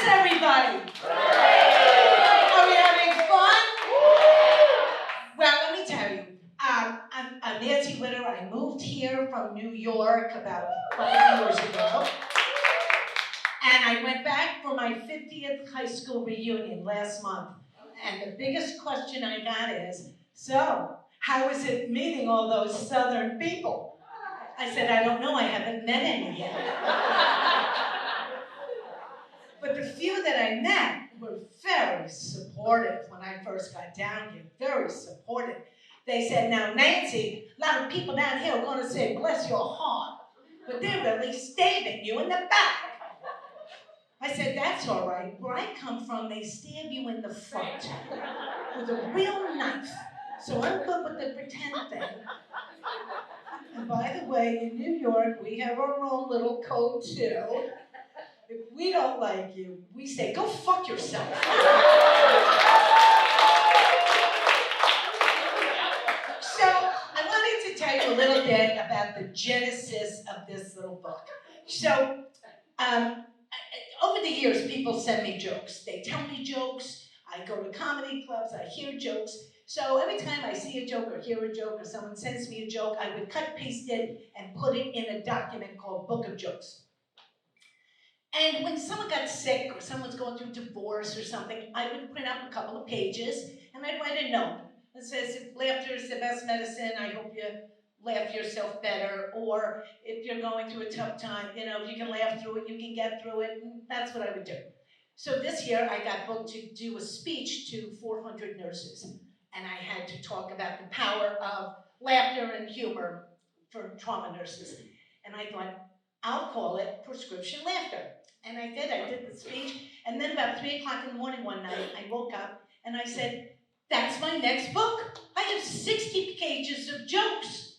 is everybody? Are we having fun? Well, let me tell you, I'm Nancy Witter. I moved here from New York about 5 years ago. And I went back for my 50th high school reunion last month. And the biggest question I got is, so, how is it meeting all those Southern people? I said, I don't know, I haven't met any yet. But the few that I met were very supportive when I first got down here, very supportive. They said, now Nancy, a lot of people down here are going to say, bless your heart, but they're really stabbing you in the back. I said, that's all right. Where I come from, they stab you in the front with a real knife. So I'm good with the pretend thing. And by the way, in New York, we have our own little code too. If we don't like you, we say, go fuck yourself. So I wanted to tell you a little bit about the genesis of this little book. So over the years, people send me jokes. They tell me jokes. I go to comedy clubs. I hear jokes. So every time I see a joke or hear a joke or someone sends me a joke, I would cut, paste it, and put it in a document called Book of Jokes. And when someone got sick or someone's going through divorce or something, I would print out a couple of pages and I'd write a note that says, if laughter is the best medicine, I hope you laugh yourself better. Or if you're going through a tough time, you know, if you can laugh through it, you can get through it. And that's what I would do. So this year I got booked to do a speech to 400 nurses. And I had to talk about the power of laughter and humor for trauma nurses. And I thought, I'll call it prescription laughter. And I did the speech, and then about 3 o'clock in the morning one night, I woke up and I said, that's my next book. I have 60 pages of jokes.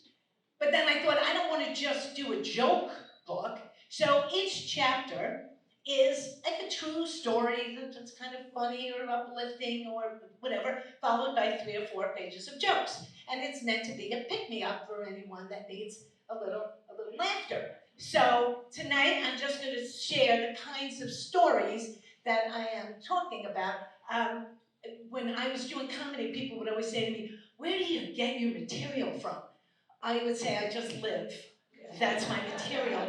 But then I thought, I don't want to just do a joke book. So each chapter is like a true story that's kind of funny or uplifting or whatever, followed by 3 or 4 pages of jokes. And it's meant to be a pick-me-up for anyone that needs a little laughter. So tonight, I'm just going to share the kinds of stories that I am talking about. When I was doing comedy, people would always say to me, where do you get your material from? I would say, I just live. That's my material.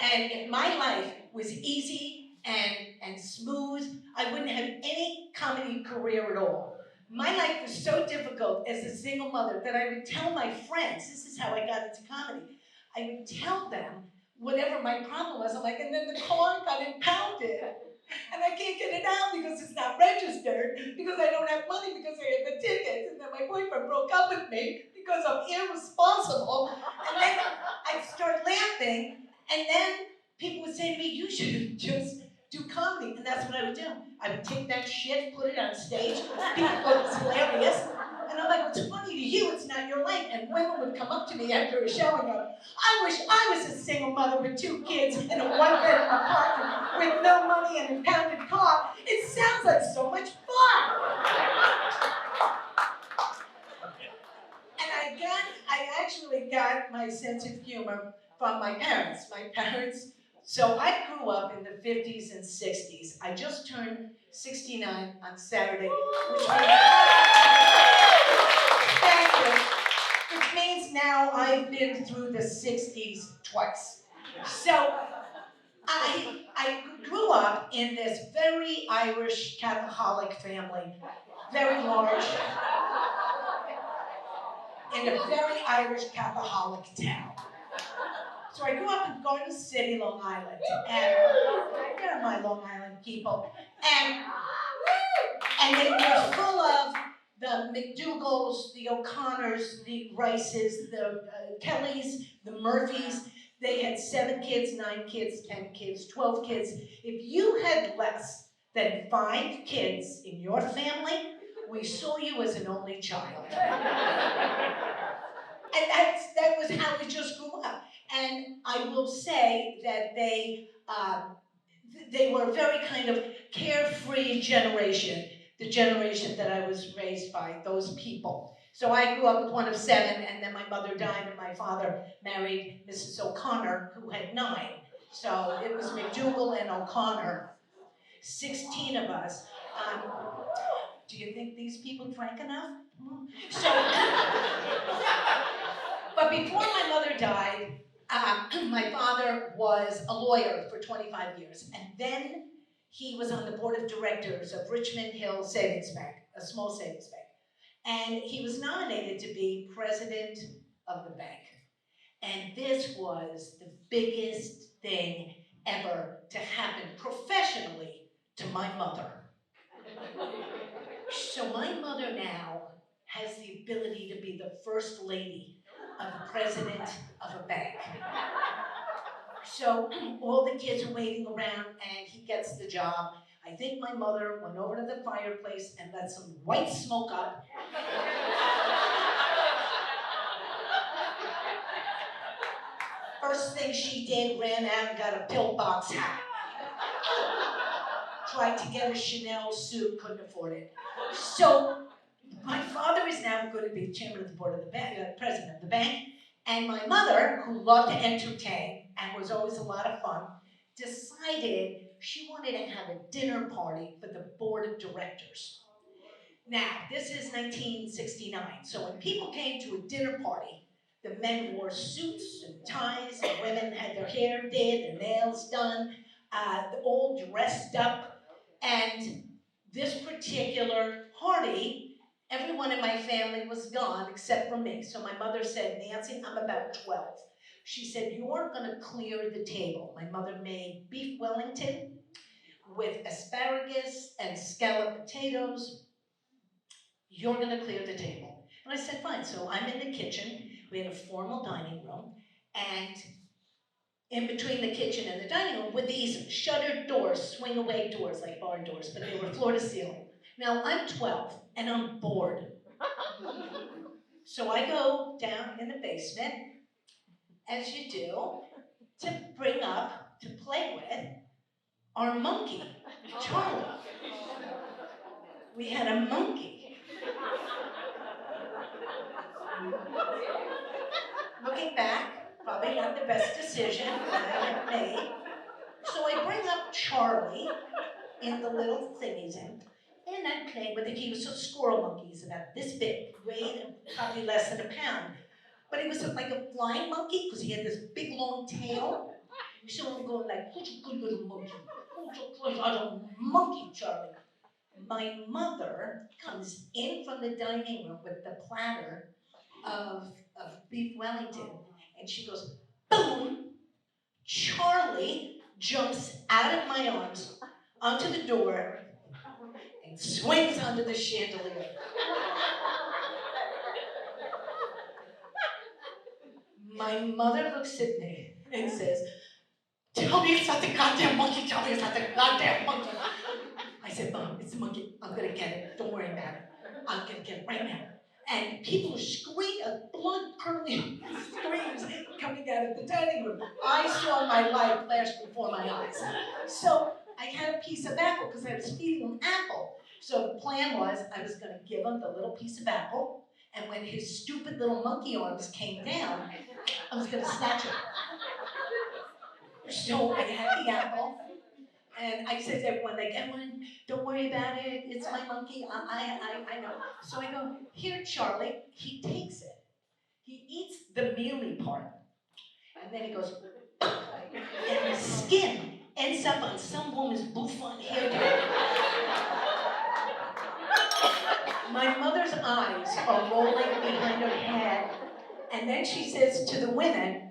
And if my life was easy and smooth, I wouldn't have any comedy career at all. My life was so difficult as a single mother that I would tell my friends, this is how I got into comedy, I would tell them whatever my problem was. I'm like, and then the car got impounded, and I can't get it out because it's not registered, because I don't have money, because I have the tickets, and then my boyfriend broke up with me because I'm irresponsible. And then I'd start laughing, and then people would say to me, you should just do comedy, and that's what I would do. I would take that shit, put it on stage, people thought it was hilarious, and I'm like, what's funny to you, it's not your life. And women would come up to me after a show and go, I wish I was a single mother with 2 kids in a one-bedroom apartment with no money and a impounded car. It sounds like so much fun. And I actually got my sense of humor from my parents. So I grew up in the 50s and 60s. I just turned 69 on Saturday, which means now I've been through the 60s twice. So I grew up in this very Irish Catholic family, very large, in a very Irish Catholic town. So I grew up in Garden City, Long Island, and they're my Long Island people, and they were full of the McDougalls, the O'Connors, the Rices, the Kellys, the Murphys. They had 7 kids, 9 kids, 10 kids, 12 kids. If you had less than 5 kids in your family, we saw you as an only child. And that was how we just grew up. And I will say that they were a very kind of carefree generation, the generation that I was raised by, those people. So I grew up with one of 7, and then my mother died, and my father married Mrs. O'Connor, who had 9. So it was McDougal and O'Connor. 16 of us. Do you think these people drank enough? So, but before my mother died, my father was a lawyer for 25 years, and then he was on the board of directors of Richmond Hill Savings Bank, a small savings bank. And he was nominated to be president of the bank. And this was the biggest thing ever to happen professionally to my mother. So my mother now has the ability to be the first lady of the president of a bank. So all the kids are waiting around and he gets the job. I think my mother went over to the fireplace and let some white smoke up. First thing she did, ran out and got a pillbox hat. Tried to get a Chanel suit, couldn't afford it. So my father is now going to be chairman of the board of the bank, president of the bank, and my mother, who loved to entertain and was always a lot of fun, decided she wanted to have a dinner party for the board of directors. Now, this is 1969, so when people came to a dinner party, the men wore suits and ties, the women had their hair did, their nails done, all dressed up, and this particular party, everyone in my family was gone except for me. So my mother said, Nancy, I'm about 12. She said, you're gonna clear the table. My mother made beef Wellington with asparagus and scalloped potatoes. You're gonna clear the table. And I said, fine. So I'm in the kitchen. We had a formal dining room, and in between the kitchen and the dining room were these shuttered doors, swing-away doors, like barn doors, but they were floor to ceiling. Now, I'm 12, and I'm bored. So I go down in the basement, as you do, to bring up, to play with, our monkey, Charlie. We had a monkey. Looking back, probably not the best decision that I have made. So I bring up Charlie in the little thingies and I played with it. He was a squirrel monkey. He's about this big, weighed probably less than a pound. But he was like a flying monkey because he had this big long tail. So I'm going like, who's a good little monkey? Who's a good little monkey, Charlie? My mother comes in from the dining room with the platter of beef Wellington, and she goes, boom! Charlie jumps out of my arms onto the door and swings under the chandelier. My mother looks at me and says, tell me it's not the goddamn monkey, tell me it's not the goddamn monkey. I said, Mom, it's the monkey. I'm gonna get it. Don't worry about it. I'm gonna get it right now. And people scream, blood-curdling screams coming out of the dining room. I saw my life flash before my eyes. So I had a piece of apple because I was feeding him apple. So the plan was I was gonna give him the little piece of apple, and when his stupid little monkey arms came down, I was gonna snatch it. So I had the apple, and I said to everyone, like, everyone, don't worry about it, it's my monkey, I know. So I go, here, Charlie. He takes it. He eats the mealy part. And then he goes, and the skin ends up on some woman's bouffant hairdo. My mother's eyes are rolling behind her head. And then she says to the women,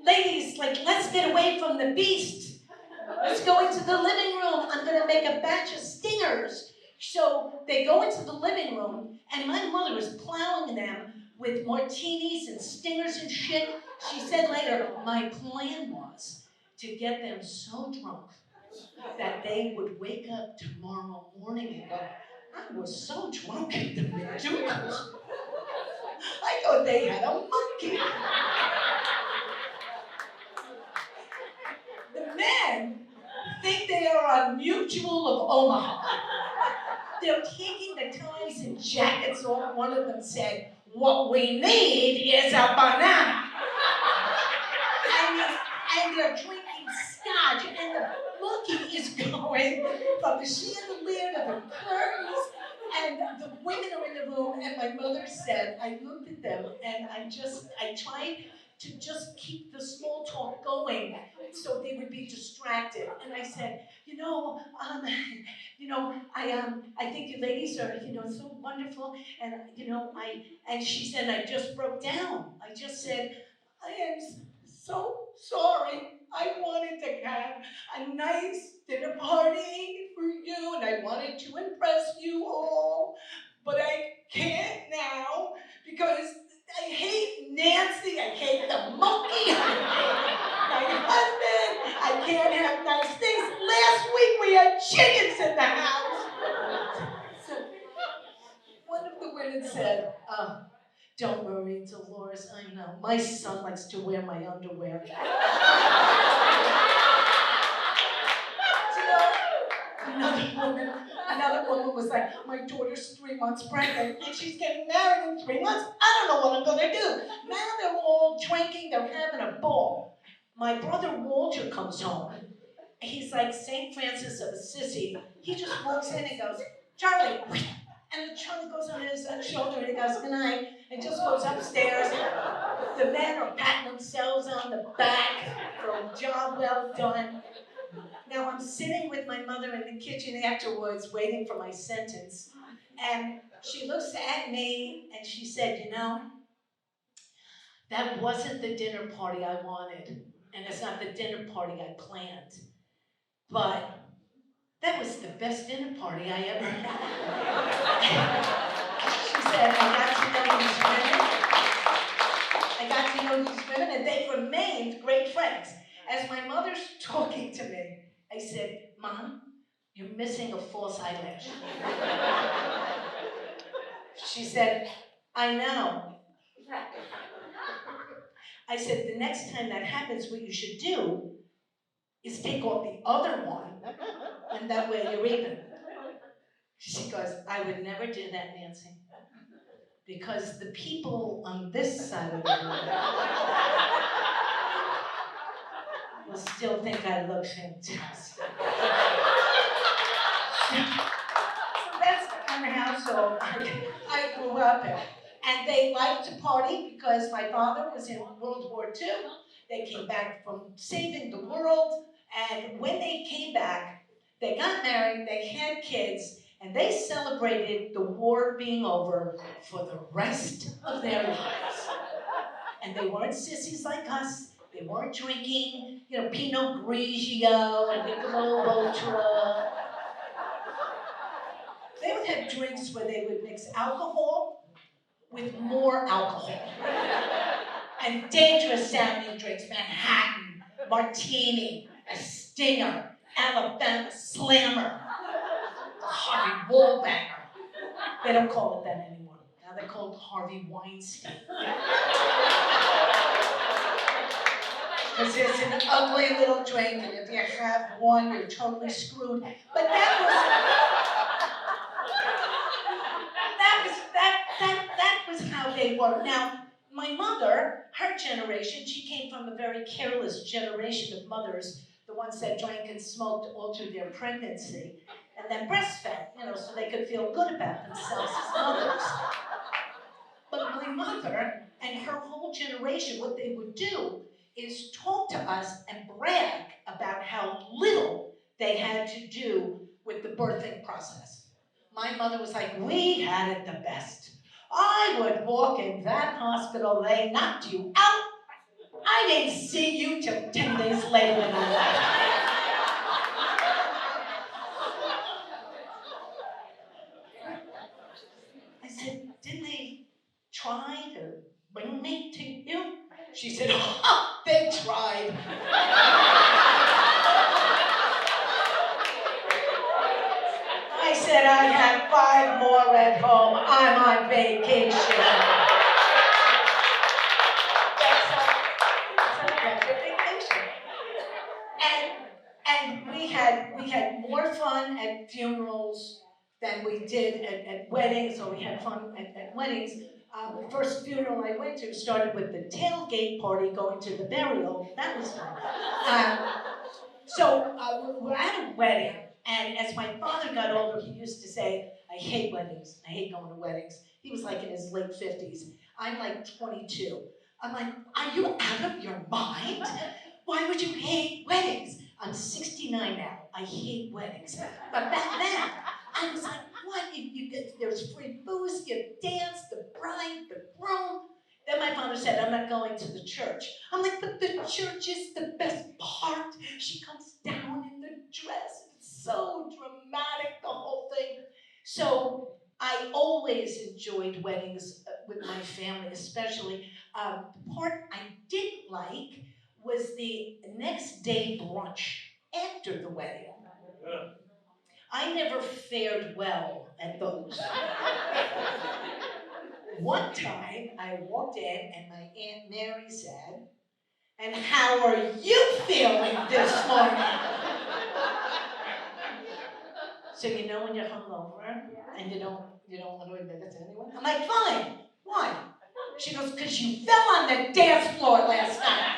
ladies, like, let's get away from the beast. Let's go into the living room. I'm gonna make a batch of stingers. So they go into the living room, and my mother is plowing them with martinis and stingers and shit. She said later, my plan was to get them so drunk that they would wake up tomorrow morning and go, I was so drunk at the McDougal's. I thought they had a monkey. The men think they are on Mutual of Omaha. They're taking the ties and jackets off. One of them said, what we need is a banana. And they're drinking scotch, and monkey is going from the chandelier to the curtains, and the women are in the room, and my mother said, I looked at them, and I tried to just keep the small talk going so they would be distracted. And I said, I think you ladies are, so wonderful, and, and she said, I just broke down. I just said, I am so sorry. I wanted to have a nice dinner party for you, and I wanted to impress you all, but I can't now because I hate Nancy, I hate the monkey, I hate my husband, I can't have nice things. Last week we had chickens in the house. So one of the women said, don't worry, Dolores, I know. My son likes to wear my underwear. Another woman was like, my daughter's 3 months pregnant and she's getting married in 3 months. I don't know what I'm gonna do. Now they're all drinking, they're having a ball. My brother Walter comes home. He's like St. Francis of Assisi. He just walks in and goes, Charlie. And Charlie goes on his shoulder and he goes, good night, and just goes upstairs. The men are patting themselves on the back for a job well done. Now I'm sitting with my mother in the kitchen afterwards, waiting for my sentence, and she looks at me and she said, that wasn't the dinner party I wanted, and it's not the dinner party I planned, but that was the best dinner party I ever had. She said, I got to know these women, and they remained great friends. As my mother's talking to me, I said, Mom, you're missing a false eyelash. She said, I know. I said, the next time that happens, what you should do is take off the other one, and that way you're even. She goes, I would never do that, Nancy, because the people on this side of the room will still think I look fantastic. So that's the kind of household I grew up in. And they liked to party because my father was in World War II. They came back from saving the world. And when they came back, they got married, they had kids, and they celebrated the war being over for the rest of their lives. And they weren't sissies like us. They weren't drinking, Pinot Grigio and Michelob Ultra. They would have drinks where they would mix alcohol with more alcohol. And dangerous sounding drinks, Manhattan, Martini, a Stinger, Alabama Slammer, Harvey Wallbanger. They don't call it that anymore. Now they're called Harvey Weinstein. Because it's an ugly little drink, and if you have one, you're totally screwed. But that was how they were. Now, my mother, her generation, she came from a very careless generation of mothers, the ones that drank and smoked all through their pregnancy, and then breastfed, so they could feel good about themselves as mothers. But my mother and her whole generation, what they would do is talk to us and brag about how little they had to do with the birthing process. My mother was like, we had it the best. I would walk in that hospital, they knocked you out. I didn't see you till 10 days later in my life. I said, didn't they try to bring me to you? She said, oh, they tried. I said, I have 5 more at home. I'm on vacation. That's a vacation. And we had more fun at funerals than we did at weddings, or we had fun at weddings. The first funeral I went to started with the tailgate party going to the burial. That was fun. So we're at a wedding, and as my father got older, he used to say, I hate weddings. I hate going to weddings. He was like in his late 50s. I'm like 22. I'm like, are you out of your mind? Why would you hate weddings? I'm 69 now. I hate weddings. But back then, I was like, what? You get, there's free booze, you dance, the bride, the groom. Then my father said, I'm not going to the church. I'm like, but the church is the best part. She comes down in the dress. It's so dramatic, the whole thing. So I always enjoyed weddings with my family, especially. The part I didn't like was the next day brunch after the wedding. I never fared well at those. One time I walked in and my Aunt Mary said, and how are you feeling this morning? So you know when you're hungover and you don't want to admit it to anyone? I'm like, fine. Why? She goes, because you fell on the dance floor last night.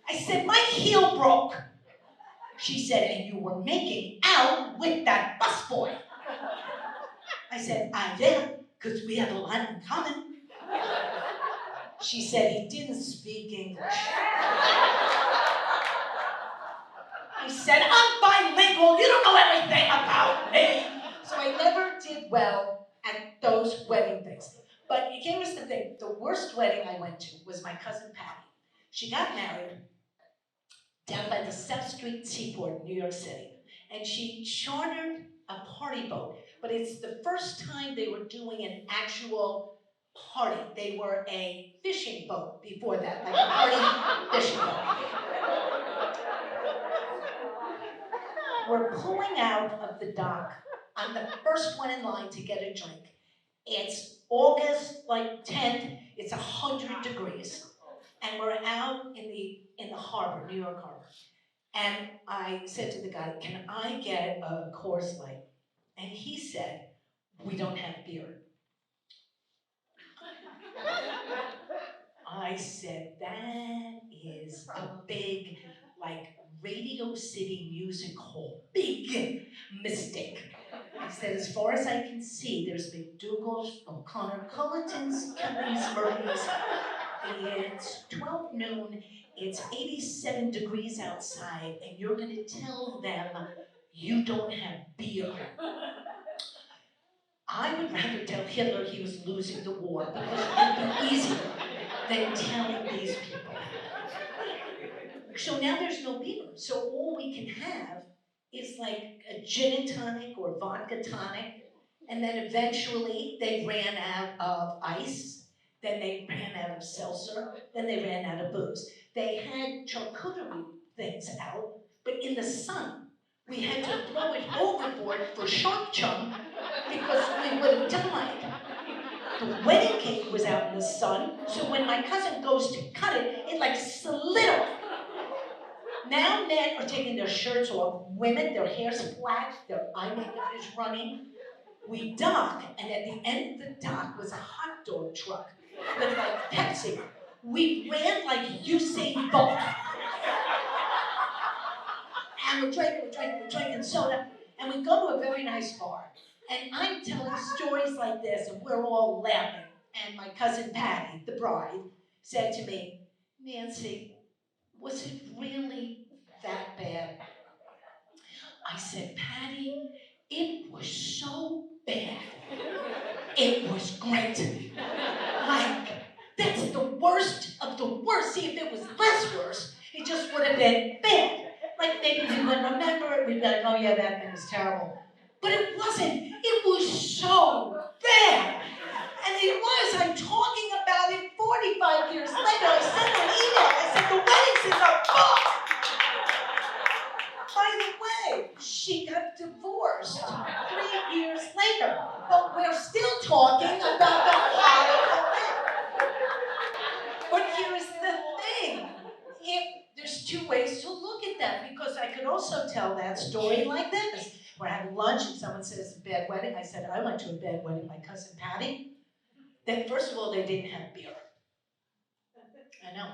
I said, my heel broke. She said, and you were making out with that busboy. I said, yeah, because we have a lot in common. She said, he didn't speak English. I said, I'm bilingual, you don't know everything about me. So I never did well at those wedding things. But here was the thing, the worst wedding I went to was my cousin Patty. She got married down by the 7th Street Seaport, New York City. And she chartered a party boat. But it's the first time they were doing an actual party. They were a fishing boat before that, like a party fishing boat. We're pulling out of the dock. I'm the first one in line to get a drink. It's August, like 10th, it's 100 degrees. And we're out in the harbor, New York Harbor. And I said to the guy, can I get a Coors Light? And he said, we don't have beer. I said, that is a big, like, Radio City Music Hall, big mistake. I said, as far as I can see, there's McDougal's, O'Connor, Culleton's, Kelly's, Murphy's. It's 12 noon, it's 87 degrees outside, and you're gonna tell them you don't have beer. I would rather tell Hitler he was losing the war because it would be easier than telling these people. So now there's no beer. So all we can have is like a gin and tonic or vodka tonic. And then eventually they ran out of ice. Then they ran out of seltzer. Then they ran out of booze. They had charcuterie things out, but in the sun. We had to throw it overboard for shark chum because we would have died. The wedding cake was out in the sun, so when my cousin goes to cut it, it like slid off. Now men are taking their shirts off, women, their hair's flat, their eye makeup is running. We dock, and at the end of the dock was a hot dog truck with like Pepsi. We ran like Usain Bolt. And we're drinking soda, and we go to a very nice bar. And I'm telling stories like this, and we're all laughing. And my cousin Patty, the bride, said to me, Nancy, was it really that bad? I said, Patty, it was so bad. It was great. Like, that's the worst of the worst. See, if it was less worse, it just would have been bad. Like, maybe we wouldn't remember it. We'd be like, oh yeah, that thing was terrible. But it wasn't. It was so bad. And it was. I'm talking about it 45 years later. I sent her an email. I said, the wedding's in our book. By the way, she got divorced 3 years later. But we're still talking about the horrible thing. But here's the thing. There's two ways to look at that, because I could also tell that story like this. We're having lunch and someone says, bad wedding. I said, I went to a bad wedding, my cousin Patty. Then first of all, they didn't have beer. I know.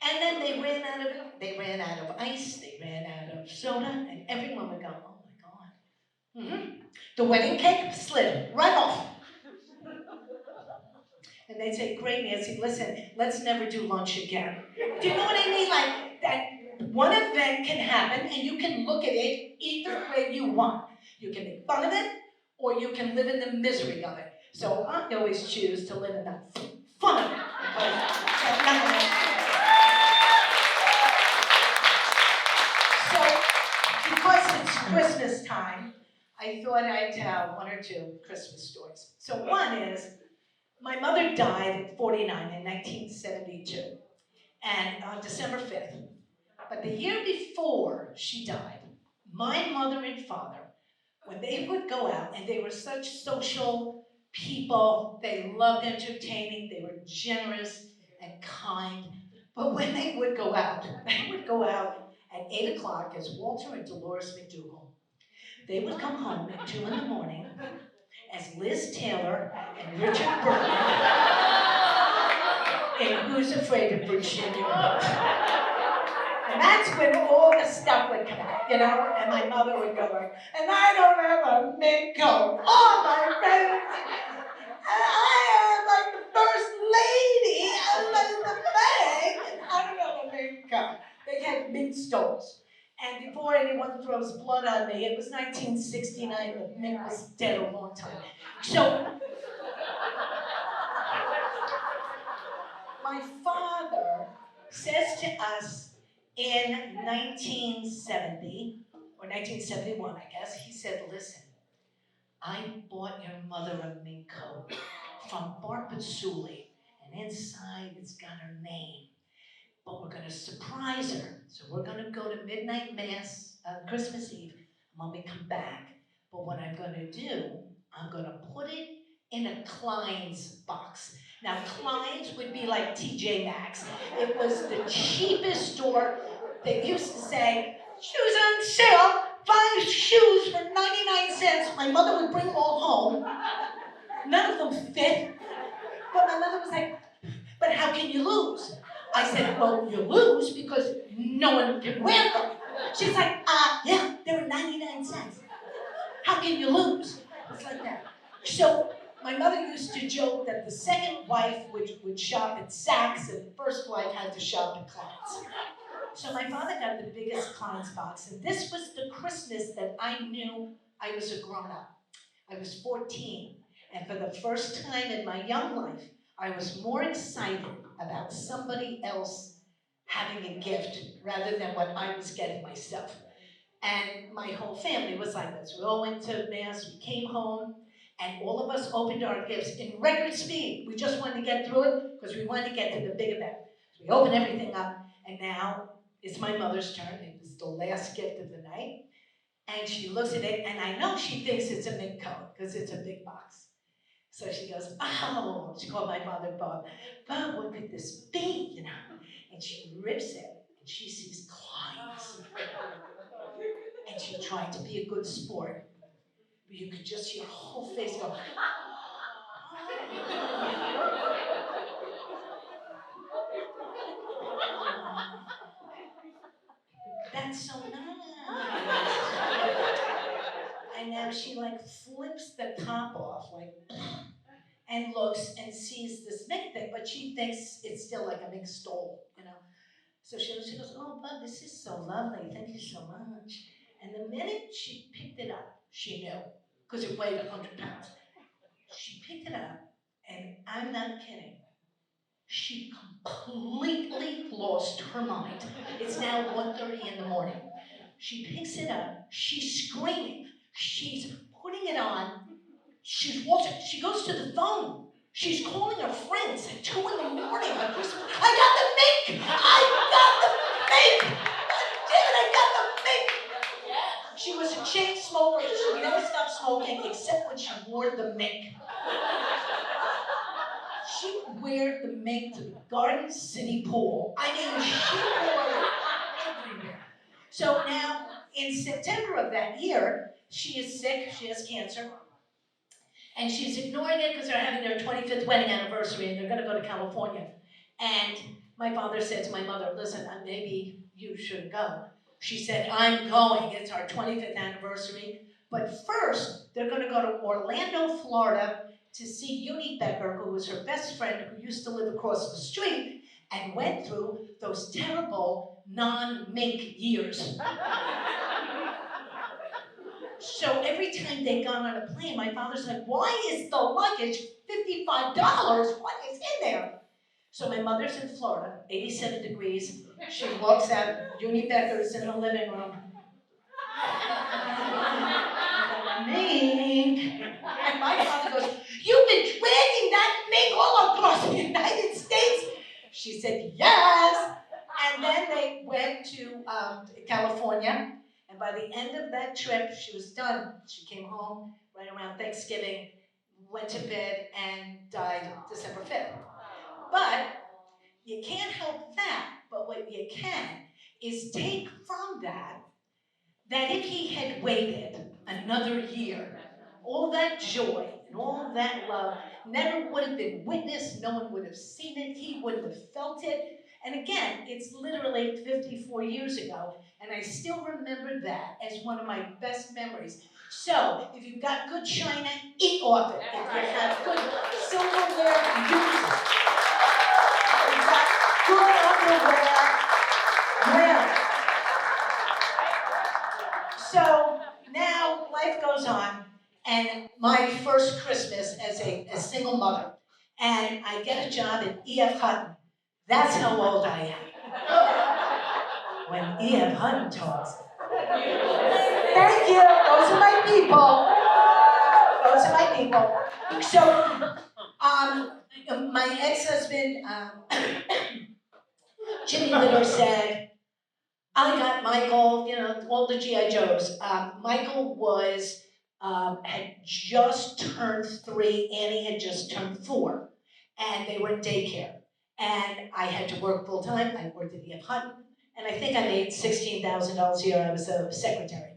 And then they ran out of ice, they ran out of soda, and everyone would go, oh my God. The wedding cake slid right off. And they'd say, great, Nancy, listen, let's never do lunch again. Do you know what I mean? Like, that one event can happen, and you can look at it either way you want. You can make fun of it, or you can live in the misery of it. So I always choose to live in the fun of it. So, because it's Christmas time, I thought I'd tell one or two Christmas stories. So one is, my mother died at 49 in 1972, and on December 5th. But the year before she died, my mother and father, when they would go out, and they were such social people, they loved entertaining, they were generous and kind, but when they would go out at 8 o'clock as Walter and Dolores McDougal. They would come home at 2 in the morning as Liz Taylor and Richard Burton in Who's Afraid of Virginia. And that's when all the stuff would come out, you know, and my mother would go like, and I don't have a mink coat. Oh, my friends, I am like the first lady of the bag, and I don't have a mink coat. They had mink stoles. And before anyone throws blood on me, it was 1969, the Mink was dead a long time. So, my father says to us in 1970, or 1971, I guess, he said, listen, I bought your mother a mink coat from Bart Patsouli, and inside it's got her name. But we're going to surprise her. So we're going to go to midnight mass on Christmas Eve, and when we come back, but what I'm going to do, I'm going to put it in a Klein's box. Now, Klein's would be like TJ Maxx. It was the cheapest store. They used to say, shoes on sale, 5 shoes for 99 cents. My mother would bring them all home. None of them fit. But my mother was like, but how can you lose? I said, well, you lose because no one can wear them. She's like, yeah, they were 99 cents. How can you lose? It's like that. So my mother used to joke that the second wife would shop at Saks and the first wife had to shop at Klein's. So my father got the biggest Klein's box, and this was the Christmas that I knew I was a grown-up. I was 14, and for the first time in my young life, I was more excited about somebody else having a gift rather than what I was getting myself. And my whole family was like this. We all went to mass, we came home, and all of us opened our gifts in record speed. We just wanted to get through it because we wanted to get to the big event. So we opened everything up, and now it's my mother's turn. It was the last gift of the night. And she looks at it, and I know she thinks it's a mink coat because it's a big box. So she goes, oh, she called my father Bob. Bob, what could this be, you know? And she rips it, and she sees Klein's. And she tried to be a good sport. But you could just see her whole face go, that's so nice. And now she like flips the top off, like, and looks and sees this mink thing, but she thinks it's still like a mink stole, you know? So she goes, oh, Bub, this is so lovely. Thank you so much. And the minute she picked it up, she knew, because it weighed 100 pounds. She picked it up, and I'm not kidding. She completely lost her mind. It's now 1:30 in the morning. She picks it up. She's screaming. She's putting it on. She's walking. She goes to the phone. She's calling her friends at 2 in the morning on Christmas. I got the mink! I got the mink! Damn it, I got the mink! She was a chain smoker. She never stopped smoking except when she wore the mink. She would wear the mink to the Garden City pool. I mean, she wore it everywhere. So now, in September of that year, she is sick. She has cancer. And she's ignoring it because they're having their 25th wedding anniversary and they're going to go to California. And my father said to my mother, listen, maybe you should go. She said, I'm going. It's our 25th anniversary. But first, they're going to go to Orlando, Florida to see Uni Becker, who was her best friend who used to live across the street and went through those terrible non-Mink years. So every time they got on a plane, my father's like, why is the luggage $55? What is in there? So my mother's in Florida, 87 degrees. She walks out, Uni Becker's in the living room. Mink. And my father goes, you've been dragging that mink all across the United States? She said, yes. And then they went to California. And by the end of that trip, she was done. She came home right around Thanksgiving, went to bed, and died December 5th. But you can't help that. But what you can is take from that if he had waited another year, all that joy and all that love never would have been witnessed, no one would have seen it, he wouldn't have felt it. And again, it's literally 54 years ago, and I still remember that as one of my best memories. So, if you've got good china, eat off it. If you have good silverware, use it. If you've got good underwear, wear it. So now life goes on, and my first Christmas as a single mother, and I get a job at E.F. Hutton. That's how old I am. When E.F. Hutton talks. Thank you. Those are my people. Those are my people. So, my ex-husband, Jimmy Witter, said, I got Michael, all the G.I. Joes. Michael had just turned 3, Annie had just turned 4, and they were in daycare. And I had to work full time. I worked at E.F. Hutton, and I think I made $16,000 a year. I was a secretary.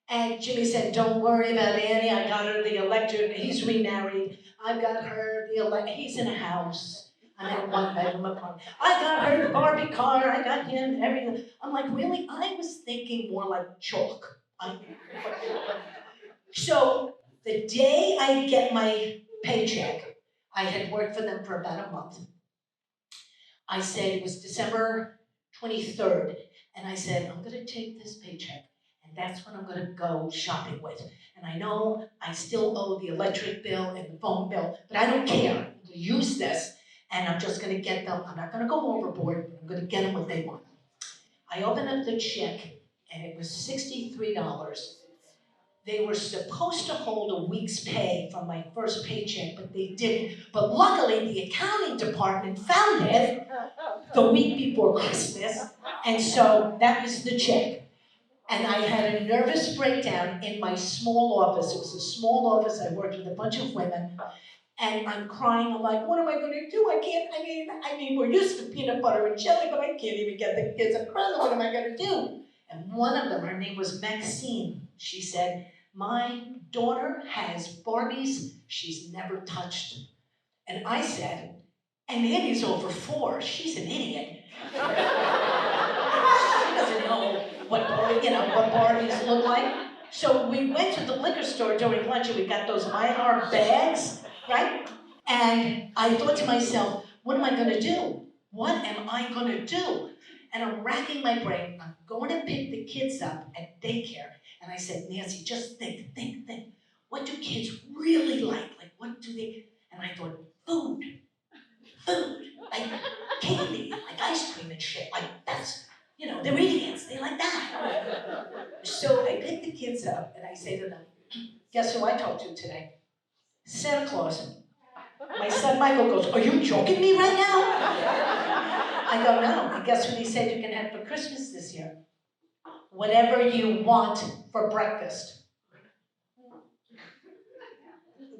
And Jimmy said, don't worry about Annie. I got her the electric. He's remarried. I got her the electric. He's in a house. I'm in a one-bedroom apartment. I got her the Barbie car. I got him everything. I'm like, really? I was thinking more like chalk. So the day I get my paycheck, I had worked for them for about a month. I said, it was December 23rd, and I said, I'm gonna take this paycheck, and that's what I'm gonna go shopping with. And I know I still owe the electric bill and the phone bill, but I don't care. I'm gonna use this, and I'm just gonna get them, I'm not gonna go overboard, but I'm gonna get them what they want. I opened up the check, and it was $63. They were supposed to hold a week's pay from my first paycheck, but they didn't. But luckily, the accounting department found it the week before Christmas, and so that was the check. And I had a nervous breakdown in my small office. It was a small office. I worked with a bunch of women, and I'm crying. I'm like, what am I going to do? I mean, we're used to peanut butter and jelly, but I can't even get the kids a present. What am I going to do? And one of them, her name was Maxine. She said, my daughter has Barbies she's never touched. And I said, and Annie's over 4. She's an idiot. She doesn't know what Barbies look like. So we went to the liquor store during lunch and we got those Mylar bags, right? And I thought to myself, what am I going to do? What am I going to do? And I'm racking my brain. I'm going to pick the kids up at daycare. And I said, Nancy, just think. What do kids really like? Like, what do they? And I thought, food, like candy, like ice cream and shit. Like, that's, they're idiots. They like that. So I pick the kids up and I say to them, guess who I talked to today? Santa Claus. My son Michael goes, are you joking me right now? I go, no. And guess what he said you can have for Christmas this year? Whatever you want for breakfast.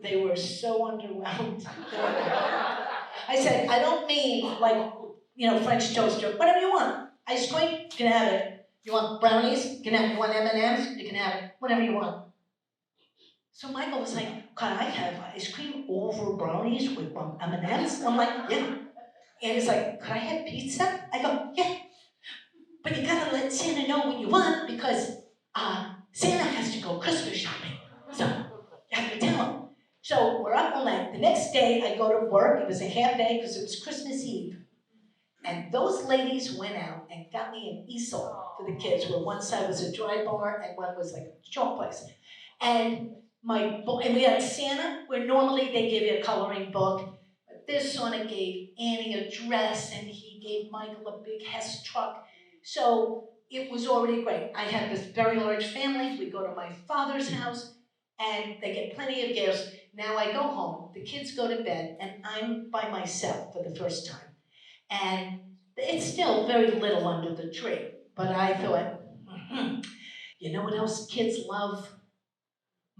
They were so underwhelmed. I said, I don't mean like, French toaster, whatever you want. Ice cream, you can have it. You want brownies, you can have it. You want M&Ms, you can have it. Whatever you want. So Michael was like, can I have ice cream over brownies with M&Ms? I'm like, yeah. And he's like, could I have pizza? I go, yeah, but you gotta let Santa know what you want because Santa has to go Christmas shopping. So you have to tell him. So we're up all night. The next day I go to work. It was a half day because it was Christmas Eve. And those ladies went out and got me an easel for the kids, where one side was a dry bar and one was like a chalk place. And and we had Santa, where normally they give you a coloring book. But this Santa gave Annie a dress, and he gave Michael a big Hess truck. So it was already great. I had this very large family. We go to my father's house, and they get plenty of gifts. Now I go home, the kids go to bed, and I'm by myself for the first time. And it's still very little under the tree. But I thought, you know what else kids love?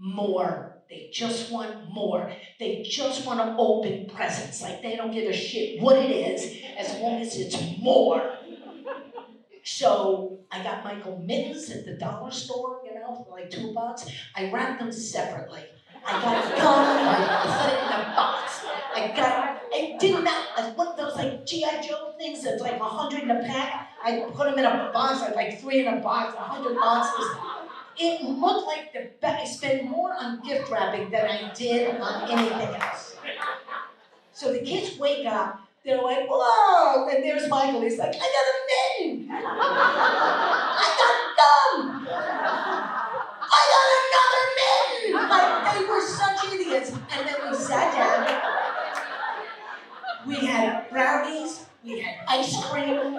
More. They just want more. They just want to open presents. Like they don't give a shit what it is, as long as it's more. So I got Michael mittens at the dollar store, for like $2. I wrapped them separately. I got gum, I put it in a box. I did not, one of those like G.I. Joe things that's like 100 in a pack. I put them in a box, like 3 in a box, 100 boxes. It looked like I spent more on gift wrapping than I did on anything else. So the kids wake up, they're like, whoa, and there's Michael. He's like, I got a mitten. I got gum. I got another mitten. Like, they were such idiots. And then we sat down. We had brownies, we had ice cream,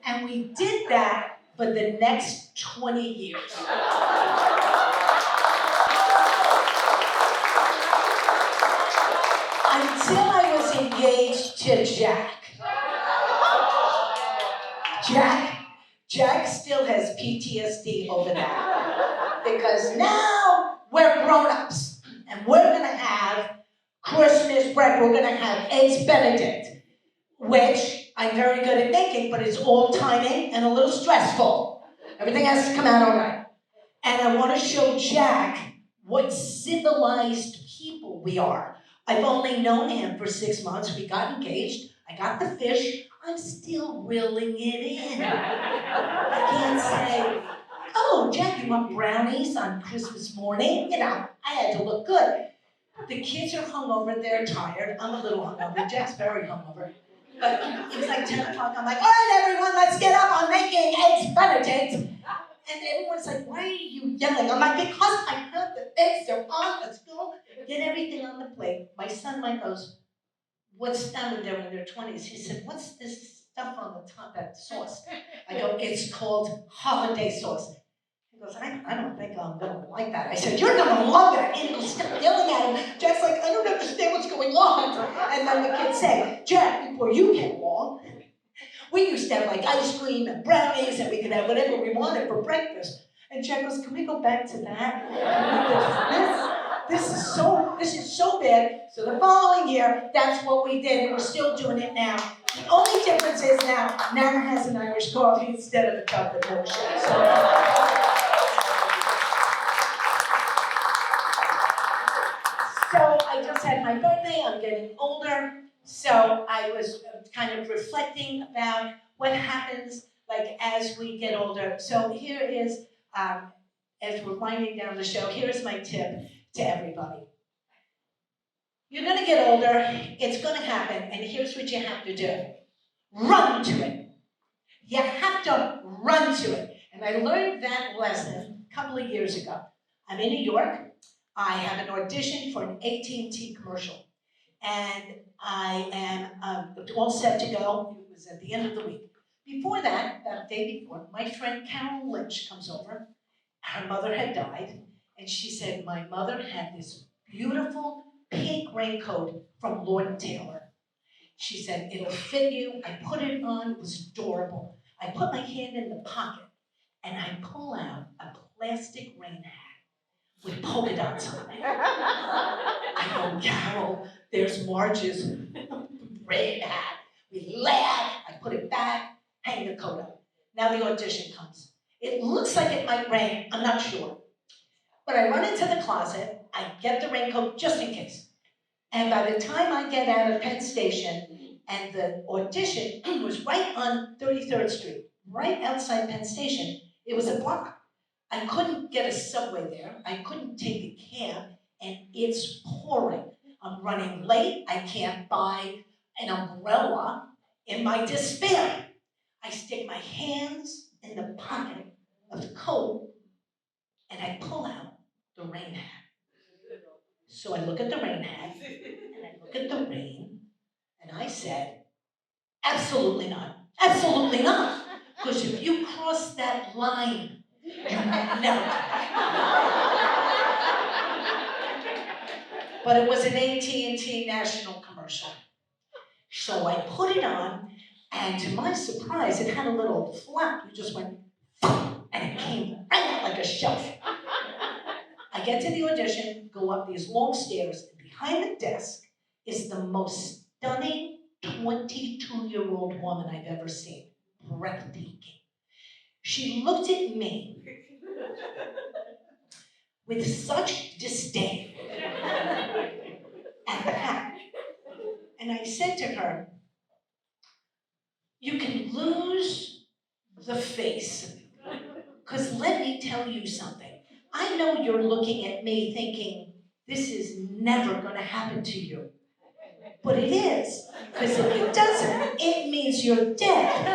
and we did that for the next 20 years. Until I was engaged to Jack. Jack still has PTSD over that. Because now we're grown-ups, and we're gonna have Christmas bread. We're gonna have eggs Benedict, which I'm very good at making, but it's all timing and a little stressful. Everything has to come out all right. And I want to show Jack what civilized people we are. I've only known him for 6 months. We got engaged. I got the fish. I'm still reeling it in. I can't say, oh, Jack, you want brownies on Christmas morning? I had to look good. The kids are hungover. They're tired. I'm a little hungover. Jack's very hungover. But it's like 10 o'clock. I'm like, all right, everyone, let's get up. I'm making eggs Benedict. And everyone's like, why are you yelling? I'm like, because I have the eggs, they're on, let's go. Get everything on the plate. My son Mike goes, what's down with them in their 20s? He said, what's this stuff on the top, that sauce? I go, it's called holiday sauce. He goes, I don't think I'm gonna like that. I said, you're gonna love it. And he goes, stop yelling at him. Jack's like, I don't understand what's going on. And then the kids say, Jack, before you came along, we used to have like ice cream and brownies, and we could have whatever we wanted for breakfast. And Jack goes, can we go back to that? This is so bad. So the following year, that's what we did, and we're still doing it now. The only difference is now, Nana has an Irish coffee instead of a chocolate milkshake. So I just had my birthday, I'm getting older. So I was kind of reflecting about what happens like as we get older. So here is, as we're winding down the show, here's my tip to everybody. You're gonna get older, it's gonna happen, and here's what you have to do. Run to it. You have to run to it. And I learned that lesson a couple of years ago. I'm in New York. I have an audition for an AT&T commercial. And I am all set to go. It was at the end of the week. Before that, the day before, my friend Carol Lynch comes over. Her mother had died, and she said, my mother had this beautiful pink raincoat from Lord & Taylor. She said, it'll fit you. I put it on, it was adorable. I put my hand in the pocket, and I pull out a plastic rain hat with polka dots on it. I go, Carol, there's Marge's rain hat. We laugh, I put it back, hang the coat up. Now the audition comes. It looks like it might rain, I'm not sure. But I run into the closet, I get the raincoat just in case. And by the time I get out of Penn Station And the audition was right on 33rd Street, right outside Penn Station. It was a block. I couldn't get a subway there. I couldn't take a cab, and it's pouring. I'm running late. I can't buy an umbrella. In my despair, I stick my hands in the pocket of the coat, and I pull out the rain hat. So I look at the rain hat, and I look at the rain, and I said, absolutely not. Absolutely not. Because if you cross that line, you will never come back. But it was an AT&T national commercial. So I put it on, and to my surprise, it had a little flap. You just went, and it came right out like a shelf. I get to the audition, go up these long stairs, and behind the desk is the most stunning 22-year-old woman I've ever seen. Breathtaking. She looked at me with such disdain and hat. And I said to her, you can lose the face, because let me tell you something. I know you're looking at me thinking, this is never going to happen to you. But it is, because if it doesn't, it means you're dead.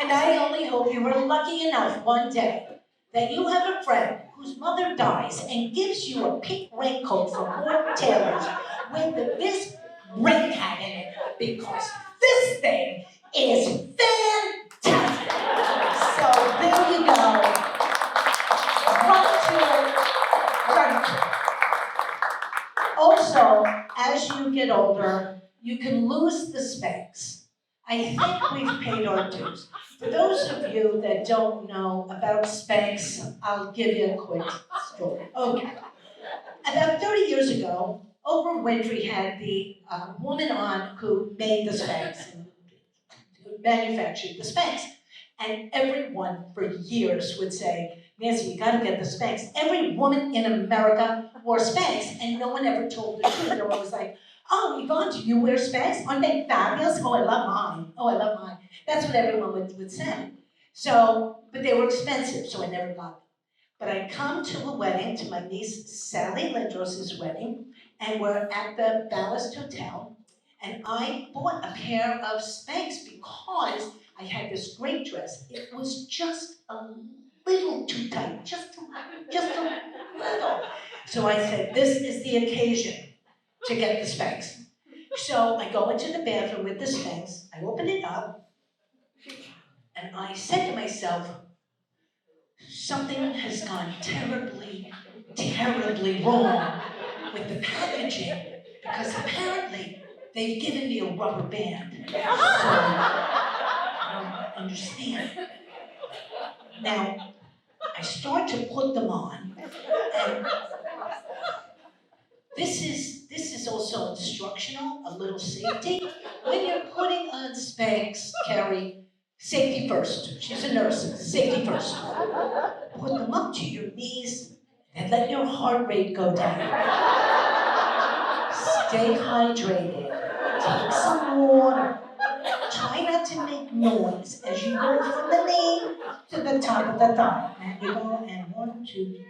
And I only hope you were lucky enough one day that you have a friend whose mother dies and gives you a pink raincoat from Ward Taylor's with this rain hat in it, because this thing is fantastic. So there you go. Run. Also, as you get older, you can lose the Spanx. I think we've paid our dues. For those of you that don't know about Spanx, I'll give you a quick story. Okay. About 30 years ago, Oprah Winfrey had the woman on who made the Spanx and who manufactured the Spanx. And everyone for years would say, Nancy, you gotta get the Spanx. Every woman in America wore Spanx, and no one ever told the truth. They're always like, oh, Yvonne, do you wear Spanx? Aren't they fabulous? Oh, I love mine. Oh, I love mine. That's what everyone would say. So, but they were expensive, so I never got them. But I come to a wedding, to my niece Sally Lindros's wedding, and we're at the Ballast Hotel, and I bought a pair of Spanx because I had this great dress. It was just a little too tight, just a little. So I said, this is the occasion to get the Spanx. So I go into the bathroom with the Spanx, I open it up, and I said to myself, something has gone terribly, terribly wrong with the packaging, because apparently they've given me a rubber band. So I don't understand. Now, I start to put them on, and this is also instructional, a little safety. When you're putting on Spanx, Carrie, safety first. She's a nurse, safety first. Put them up to your knees and let your heart rate go down. Stay hydrated. Take some water. Try not to make noise as you go from the knee to the top of the thigh. And you go, and 1, 2, 3.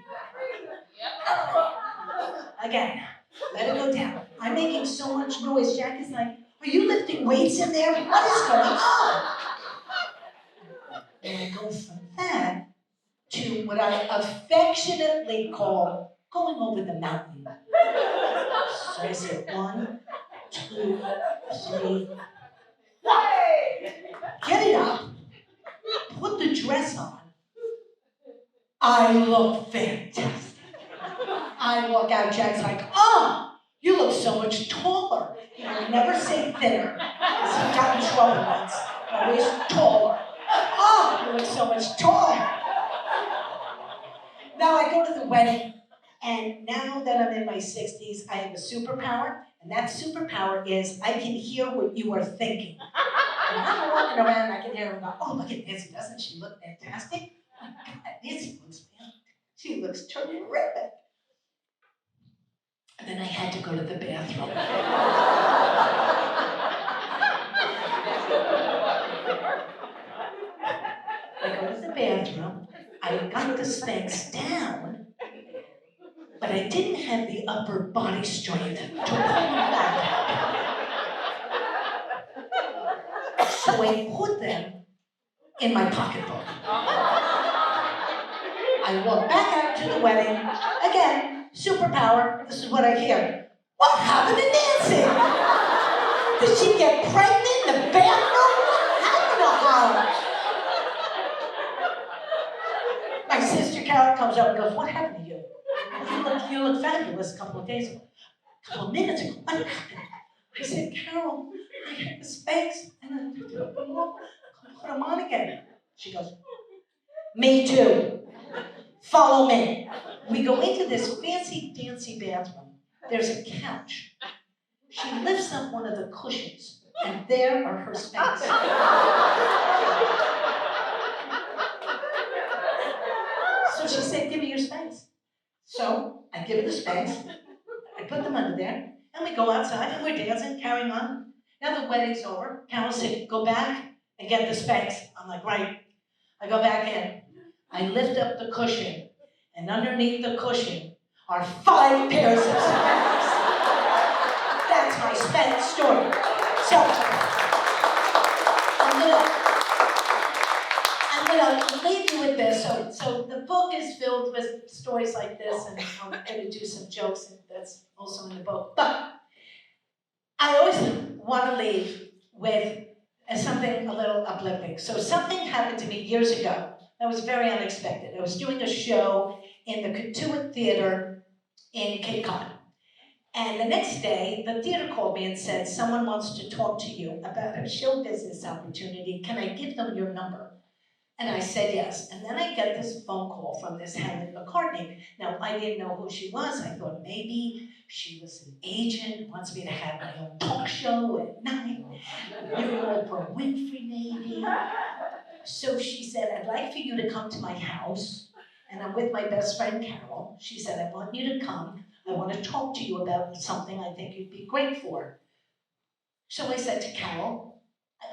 Again, let it go down. I'm making so much noise. Jack is like, are you lifting weights in there? What is going on? And I go from that to what I affectionately call going over the mountain. So I said, 1, 2, 3. Get it up. Put the dress on. I look fantastic. I walk out, Jack's like, oh, you look so much taller. You know, never say thinner, because he got in trouble once. Always taller. Oh, you look so much taller. Now I go to the wedding, and now that I'm in my 60s, I have a superpower, and that superpower is I can hear what you are thinking. And I'm walking around, I can hear them go, oh, look at Nancy, doesn't she look fantastic? Oh my God, Nancy looks fantastic. She looks terrific. And then I had to go to the bathroom. I go to the bathroom, I got the Spanx down, but I didn't have the upper body strength to pull them back out. So I put them in my pocketbook. I walk back out to the wedding. Again, superpower, this is what I hear. What happened to Nancy? Did she get pregnant in the bathroom? What happened to her? My sister Carol comes up and goes, what happened to you? You look fabulous a couple of days ago. A couple of minutes ago, what happened? I said, Carol, I had the Spanx and I took them off, put them on again. She goes, me too. Follow me. We go into this fancy dancy bathroom. There's a couch. She lifts up one of the cushions, and there are her Spanx. So she said, give me your Spanx. So I give her the Spanx. I put them under there, and we go outside, and we're dancing, carrying on. Now the wedding's over. Carol said, go back and get the Spanx. I'm like, right. I go back in. I lift up the cushion, and underneath the cushion are 5 pairs of Spanx. That's my Spanx story. So I'm gonna leave you with this. So the book is filled with stories like this, and I'm gonna do some jokes, and that's also in the book. But I always want to leave with something a little uplifting. So something happened to me years ago that was very unexpected. I was doing a show in the Katuitt Theater in Cape Cod. And the next day, the theater called me and said, someone wants to talk to you about a show business opportunity. Can I give them your number? And I said yes. And then I get this phone call from this Helen McCartney. Now, I didn't know who she was. I thought maybe she was an agent, wants me to have my own talk show at night. Maybe Oprah Winfrey, maybe. So she said, I'd like for you to come to my house. And I'm with my best friend, Carol. She said, I want you to come. I want to talk to you about something I think you'd be great for. So I said to Carol,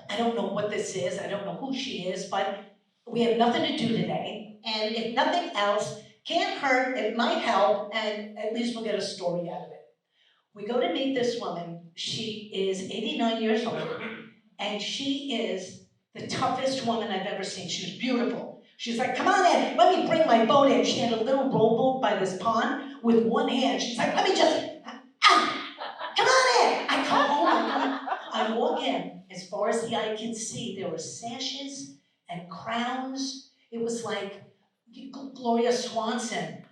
I don't know what this is. I don't know who she is, but we have nothing to do today. And if nothing else, can't hurt, it might help, and at least we'll get a story out of it. We go to meet this woman. She is 89 years old, and she is the toughest woman I've ever seen. She was beautiful. She's like, come on in, let me bring my boat in. She had a little rowboat by this pond with one hand. She's like, let me just, come on in. I come home, I walk in. As far as the eye can see, there were sashes and crowns. It was like Gloria Swanson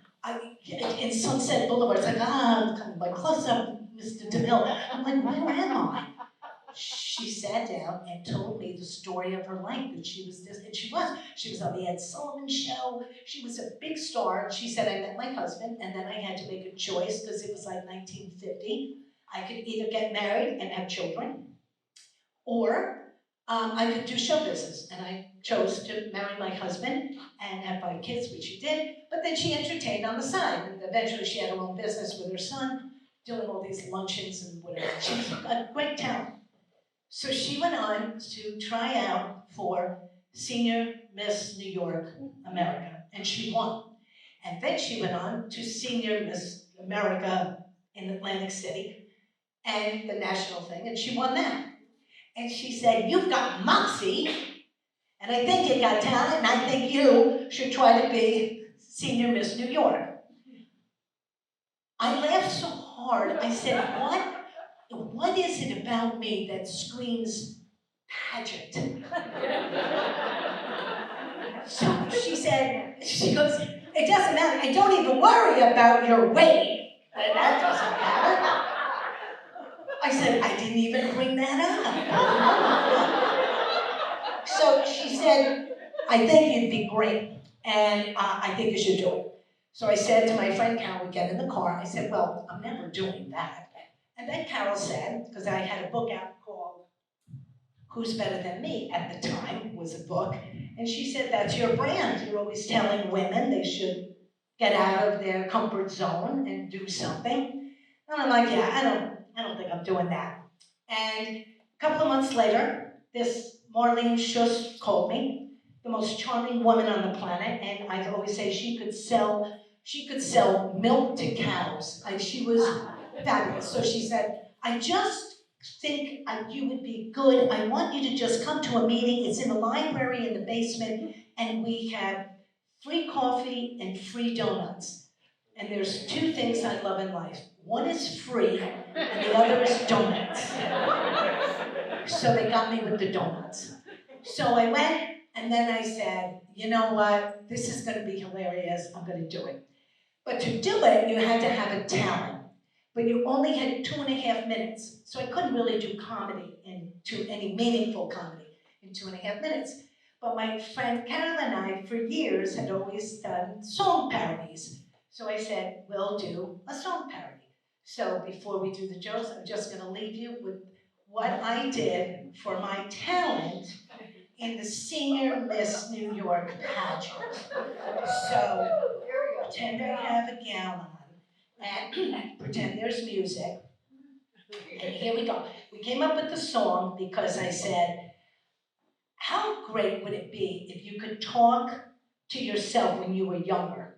in Sunset Boulevard. It's like, I'm coming by close up, Mr. DeMille. I'm like, where am I? She sat down and told me the story of her life, that she was this, and she was on the Ed Sullivan Show. She was a big star. She said, I met my husband, and then I had to make a choice, because it was like 1950. I could either get married and have children, or I could do show business. And I chose to marry my husband and have 5 kids, which she did, but then she entertained on the side. And eventually she had her own business with her son, doing all these luncheons and whatever. She was a great talent. So she went on to try out for Senior Miss New York America, and she won. And then she went on to Senior Miss America in Atlantic City, and the national thing, and she won that. And she said, you've got moxie, and I think you got talent, and I think you should try to be Senior Miss New York. I laughed so hard, I said, what is it about me that screams pageant? So she goes, it doesn't matter, I don't even worry about your weight. That doesn't matter. I said, I didn't even bring that up. So she said, I think you'd be great, and I think you should do it. So I said to my friend Carol, we get in the car, I said, well, I'm never doing that. And then Carol said, because I had a book out called Who's Better Than Me at the time, was a book, and she said, that's your brand. You're always telling women they should get out of their comfort zone and do something. And I'm like, yeah, I don't think I'm doing that. And a couple of months later, this Marlene Schuss called me, the most charming woman on the planet, and I always say she could sell milk to cows. Like, she was fabulous. So she said, I just think you would be good. I want you to just come to a meeting. It's in the library in the basement, and we have free coffee and free donuts. And there's two things I love in life. One is free, and the other is donuts. So they got me with the donuts. So I went, and then I said, you know what? This is going to be hilarious. I'm going to do it. But to do it, you had to have a talent. But you only had 2.5 minutes. So I couldn't really do comedy any meaningful comedy in 2.5 minutes. But my friend Carol and I, for years, had always done song parodies. So I said, we'll do a song parody. So before we do the jokes, I'm just going to leave you with what I did for my talent in the Senior Miss New York pageant. So pretend I have a gown on, and pretend there's music. And here we go. We came up with the song because I said, how great would it be if you could talk to yourself when you were younger?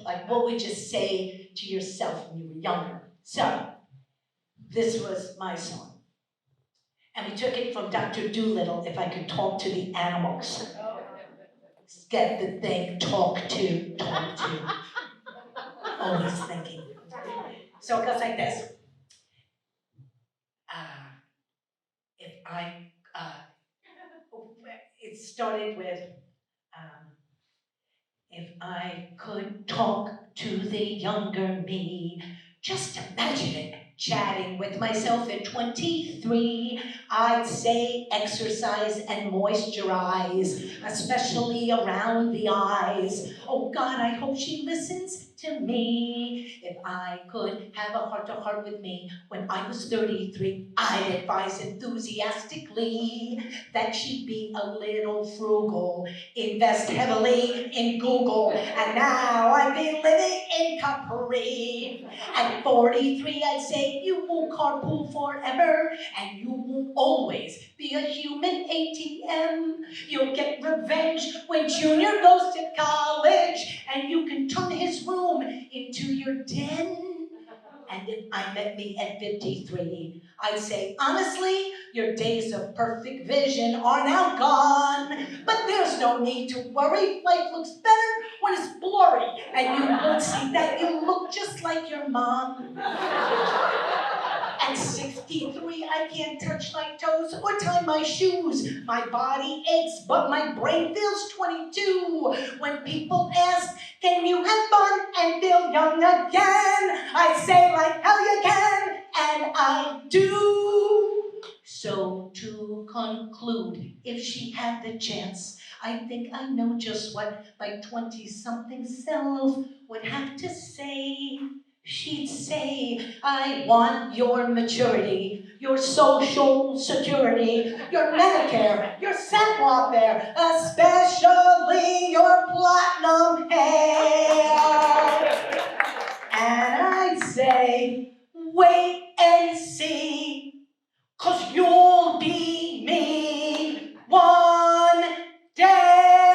Like what would you say to yourself when you were younger? So, this was my song. And we took it from Dr. Dolittle, if I could talk to the animals. Get the thing, talk to. Always thinking. So it goes like this. If I, it started with, if I could talk to the younger me, just imagine it, chatting with myself at 23, I'd say exercise and moisturize, especially around the eyes. Oh God, I hope she listens to me. If I could have a heart-to-heart with me when I was 33, I'd advise enthusiastically that she be a little frugal, invest heavily in Google, and now I've been living in Capri. At 43, I'd say you won't carpool forever, and you won't always be a human ATM. You'll get revenge when Junior goes to college, and you can turn his room into your den. And if I met me at 53, I'd say, honestly, your days of perfect vision are now gone. But there's no need to worry. Life looks better when it's blurry. And you won't see that you look just like your mom. At 63, I can't touch my toes or tie my shoes. My body aches, but my brain feels 22. When people ask, can you have fun and feel young again? I say like hell you can, and I do. So to conclude, if she had the chance, I think I know just what my 20-something self would have to say. She'd say, I want your maturity, your social security, your Medicare, your SAP welfare, especially your platinum hair. And I'd say, wait and see, 'cause you'll be me one day.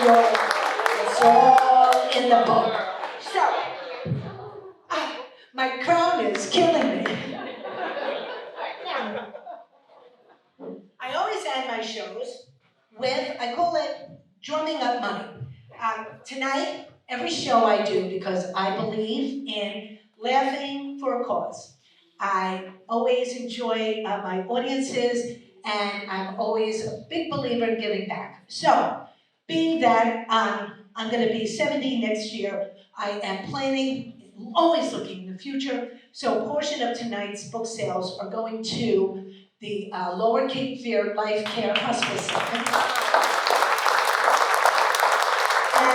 It's all in the book. So, my crown is killing me. I always end my shows with, I call it drumming up money. Tonight, every show I do, because I believe in laughing for a cause. I always enjoy my audiences, and I'm always a big believer in giving back. So, being that I'm going to be 70 next year, I am planning, always looking in the future, so a portion of tonight's book sales are going to the Lower Cape Fear Life Care Hospice Center.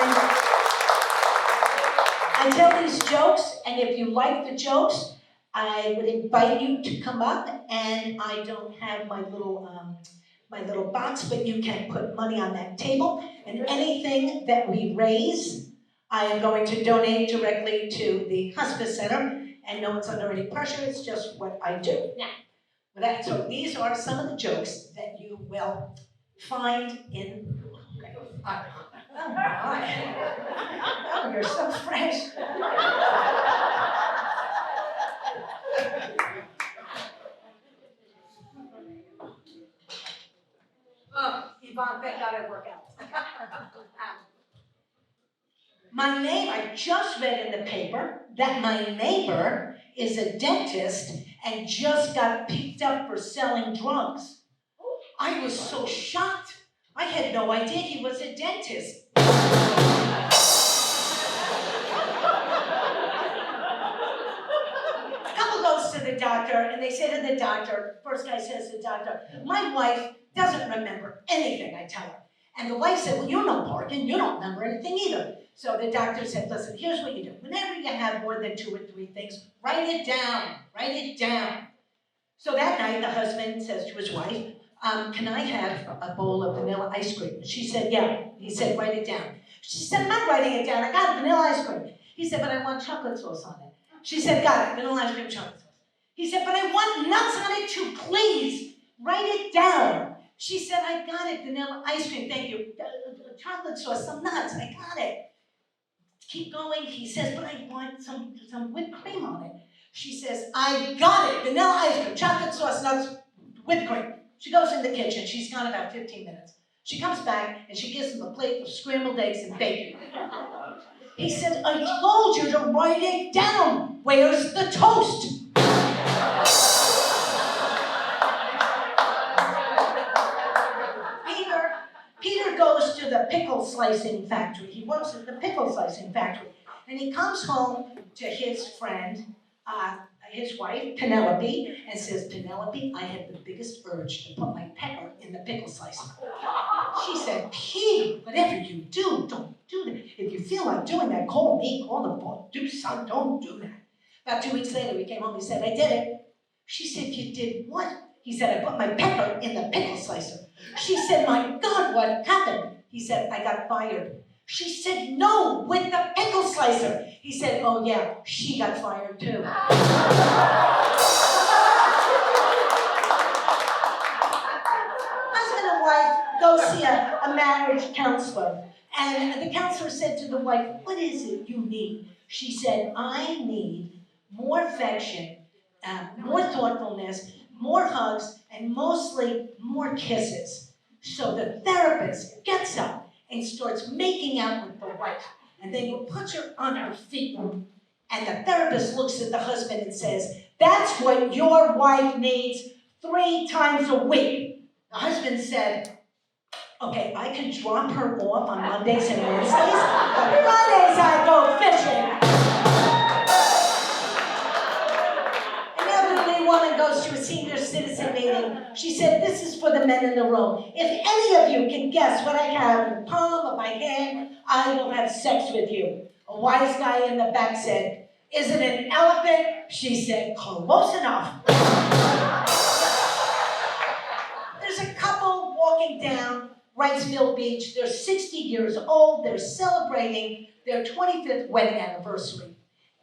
And I tell these jokes, and if you like the jokes, I would invite you to come up, and I don't have my little box, but you can put money on that table, and anything that we raise, I am going to donate directly to the hospice center, and no one's under any pressure, it's just what I do. Now, so these are some of the jokes that you will find in, oh my, oh, you're so fresh. Oh, Yvonne, thank God I work out. My neighbor, I just read in the paper that my neighbor is a dentist and just got picked up for selling drugs. I was so shocked. I had no idea he was a dentist. A couple goes to the doctor, and they say to the doctor, first guy says to the doctor, my wife doesn't remember anything I tell her. And the wife said, well, you're not barking, you don't remember anything either. So the doctor said, listen, here's what you do. Whenever you have more than 2 or 3 things, write it down, write it down. So that night, the husband says to his wife, can I have a bowl of vanilla ice cream? She said, yeah. He said, write it down. She said, I'm not writing it down, I got vanilla ice cream. He said, but I want chocolate sauce on it. She said, got it, vanilla ice cream, chocolate sauce. He said, but I want nuts on it too, please, write it down. She said, I got it, vanilla ice cream, thank you. Chocolate sauce, some nuts, I got it. Keep going, he says, but I want some whipped cream on it. She says, I got it, vanilla ice cream, chocolate sauce, nuts, whipped cream. She goes in the kitchen, she's gone about 15 minutes. She comes back and she gives him a plate of scrambled eggs and bacon. He said, I told you to write it down. Where's the toast? Peter goes to the pickle slicing factory. He works at the pickle slicing factory. And he comes home to his friend, his wife, Penelope, and says, Penelope, I have the biggest urge to put my pecker in the pickle slicer. She said, Peter, whatever you do, don't do that. If you feel like doing that, call me, call the boss, do something, don't do that. About 2 weeks later, he came home, he said, I did it. She said, you did what? He said, I put my pecker in the pickle slicer. She said, my God, what happened? He said, I got fired. She said, no, with the pickle slicer. He said, oh yeah, she got fired too. Husband and wife go see a marriage counselor. And the counselor said to the wife, what is it you need? She said, I need more affection, more thoughtfulness, more hugs, and mostly more kisses. So the therapist gets up and starts making out with the wife. And then he puts her on her feet. And the therapist looks at the husband and says, that's what your wife needs 3 times a week. The husband said, okay, I can drop her off on Mondays and Wednesdays, but Fridays I go fishing. Woman goes to a senior citizen meeting. She said, this is for the men in the room. If any of you can guess what I have in the palm of my hand, I will have sex with you. A wise guy in the back said, is it an elephant? She said, close enough. There's a couple walking down Wrightsville Beach. They're 60 years old. They're celebrating their 25th wedding anniversary.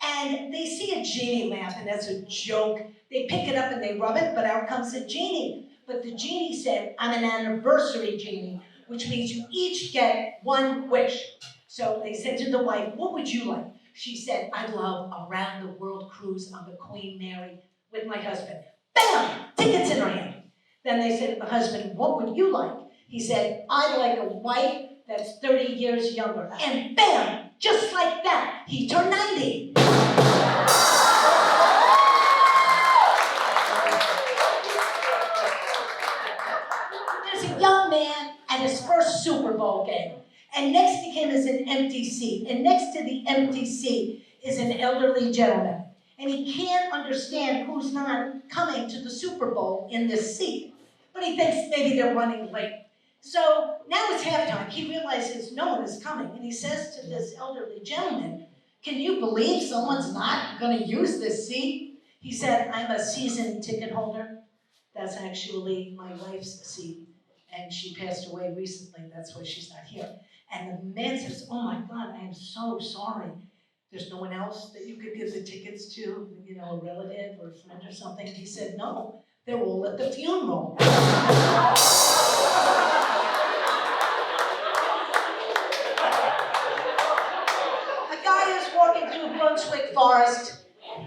And they see a genie lamp, and as a joke, they pick it up and they rub it, but out comes a genie. But the genie said, I'm an anniversary genie, which means you each get 1 wish. So they said to the wife, what would you like? She said, I'd love a round-the-world cruise on the Queen Mary with my husband. Bam! Tickets in her hand. Then they said to the husband, what would you like? He said, I'd like a wife that's 30 years younger. And bam! Just like that, he turned 90. Young man at his first Super Bowl game. And next to him is an empty seat. And next to the empty seat is an elderly gentleman. And he can't understand who's not coming to the Super Bowl in this seat. But he thinks maybe they're running late. So now it's halftime. He realizes no one is coming, and he says to this elderly gentleman, "Can you believe someone's not going to use this seat?" He said, "I'm a season ticket holder. That's actually my wife's seat, and she passed away recently. That's why she's not here." And the man says, "Oh my God, I am so sorry. There's no one else that you could give the tickets to, a relative or a friend or something?" He said, "No, they're all at the funeral." A guy is walking through Brunswick Forest.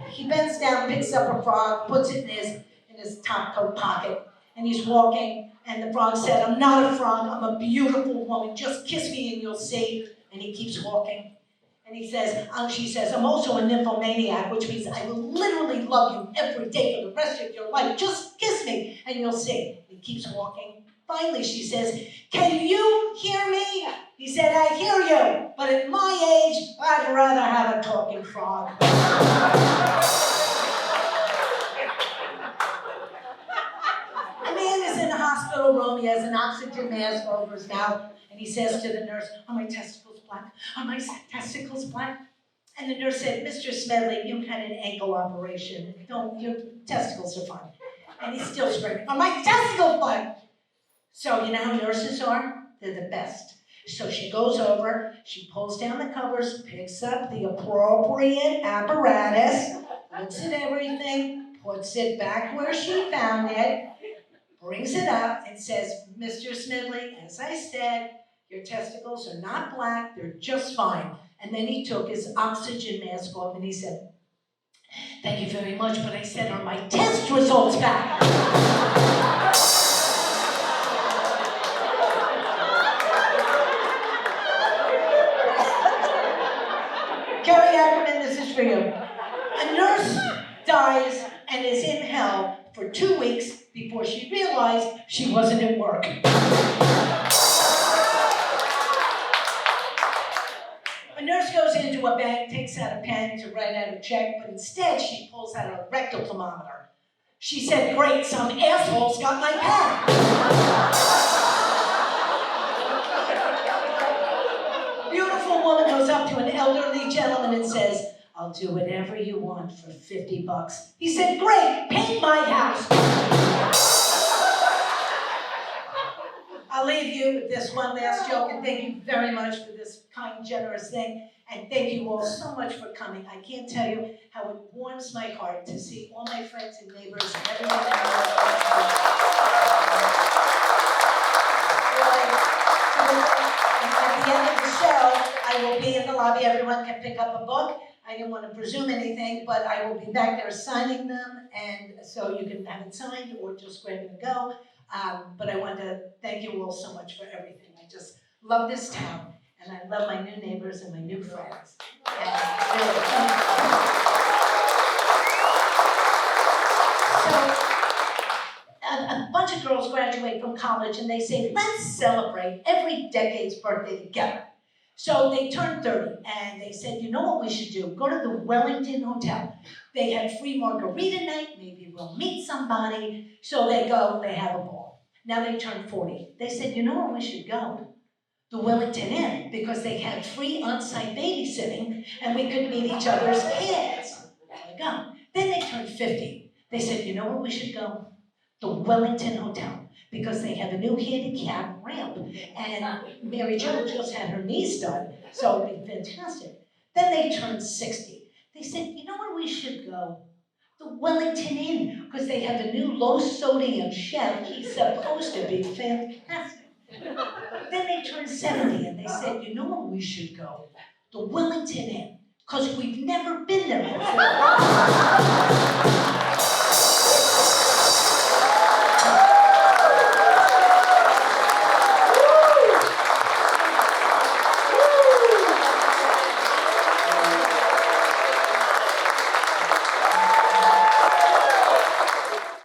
He bends down, picks up a frog, puts it in his top coat pocket, and he's walking. And the frog said, "I'm not a frog, I'm a beautiful woman. Just kiss me and you'll see." And he keeps walking. And she says, "I'm also a nymphomaniac, which means I will literally love you every day for the rest of your life. Just kiss me and you'll see." He keeps walking. Finally, she says, "Can you hear me?" He said, "I hear you, but at my age, I'd rather have a talking frog." A man is in the hospital room. He has an oxygen mask over his mouth, and he says to the nurse, "Are my testicles black? Are my testicles black?" And the nurse said, "Mr. Smedley, you had an ankle operation. Your testicles are fine." And he's still screaming, "Are my testicles black?" So you know how nurses are? They're the best. So she goes over, she pulls down the covers, picks up the appropriate apparatus, looks at everything, puts it back where she found it, brings it up and says, "Mr. Smedley, as I said, your testicles are not black, they're just fine." And then he took his oxygen mask off and he said, "Thank you very much, but I said, are my test results back?" Gary Ackerman, this is for you. A nurse dies and is in hell for 2 weeks before she realized she wasn't at work. A nurse goes into a bank, takes out a pen to write out a check, but instead she pulls out a rectal thermometer. She said, "Great, some asshole's got my pen." Beautiful woman goes up to an elderly gentleman and says, "I'll do whatever you want for $50. He said, "Great, paint my house." I'll leave you with this one last joke, and thank you very much for this kind, generous thing. And thank you all so much for coming. I can't tell you how it warms my heart to see all my friends and neighbors and everyone in the world. At the end of the show, I will be in the lobby. Everyone can pick up a book. I didn't want to presume anything, but I will be back there signing them, and so you can have it signed or just grab it and go. But I want to thank you all so much for everything. I just love this town, and I love my new neighbors and my new friends. And so, a bunch of girls graduate from college, and they say, "Let's celebrate every decade's birthday together." So they turned 30, and they said, "You know what we should do? Go to the Wellington Hotel. They had free margarita night, maybe we'll meet somebody." So they go, they have a ball. Now they turned 40. They said, "You know where we should go? The Wellington Inn, because they had free on-site babysitting, and we could meet each other's kids." There we go. Then they turned 50. They said, "You know where we should go? The Wellington Hotel, because they have a new handicap ramp, and Mary Jo just had her knees done, so it'd be fantastic." Then they turned 60. They said, "You know where we should go? The Wellington Inn, because they have a new low-sodium chef. He's supposed to be fantastic." Then they turned 70, and they said, "You know where we should go? The Wellington Inn, because we've never been there before."